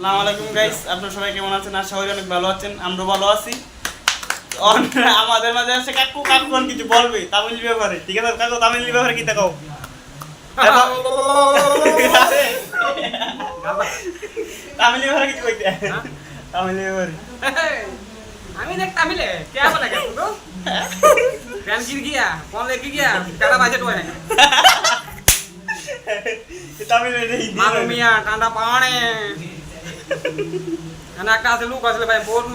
আসসালামু আলাইকুম গাইস, আপনারা সবাই কেমন আছেন? আশা করি অনেক ভালো আছেন। আমরা ভালো আছি। আমাদের মাঝে আছে কাকু কাকুন কিছু বলবে তামিল ব্যাপারে, ঠিক আছে কাকু? তামিল ব্যাপারে কি দেখাও? তামিল ব্যাপারে কিছু কইতে? তামিল ব্যাপারে আমি দেখ তামিলে কে বলে কে তো প্যান গির গিয়া কোন লেগে গিয়া কাটা বাজে তো না তামিল হিন্দি মালু মিয়া কাঁদা পানে না একটা আছে লোক আসলে ভাই বোন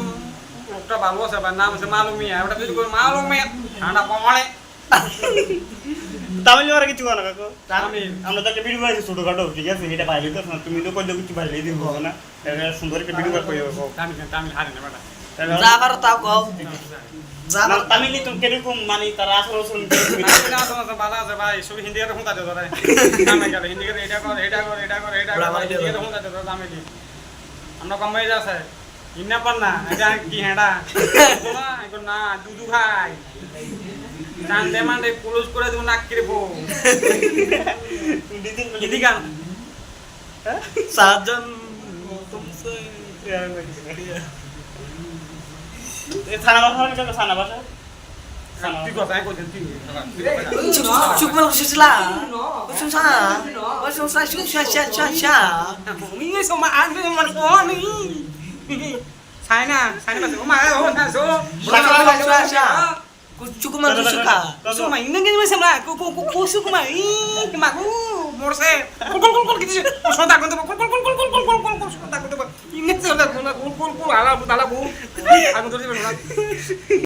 একটা ভালো আছে ভাই, নাম আছে মালু মিয়া, ওটা যদি করে মালু মিয়া কাঁদা পানে তামিল ব্যাপারে কিছু না কাকু। তামিল আমরা তো একটা ভিডিও বানাইছি ছোটখাটো, ঠিক আছে? এটা ভাইরাল তো না, তুমি তো কইলে কিছু ভাইরাল দিব না। এটা সুন্দর একটা ভিডিও করে দেবো। তামিল তামিল হারে না বেটা যা পারো তাও কও যা না পারো তামিলি তো কিরকম মানে তার আসল আসল তামিল না সমস্যা ভালো আছে ভাই, সব হিন্দি এর হুঁতা দেয় ধরে তামিল গেল হিন্দি করে এটা কর এটা কর এটা কর এটা কর হিন্দি এর হুঁতা দেয় তামিল আমরা কম হয়ে যাচ্ছে ইন্না পার না এটা কি হেডা না এখন না দুধু খাই চান্দে মান্দে পুলিশ করে দেবো নাক কিরে বউ হিন্দি গান সাজন তুমসে থানা বাসা হবে কাকু? থানা বাসা তুই কথা কই দেন তুই চুপ মাল শিশলা ওসম সা ওসম সা শু শা শা শা শা মি সমা আগে মান কোনি সাইনা সাইনা বাসে মা ও না সো চুপ মাল শিশকা Suma ini kan masih lah, ku suma ini maku morse, kul gitu sih, kul takut tuh, kul takut tuh, ini sudah kul ala bu, aku tuh sih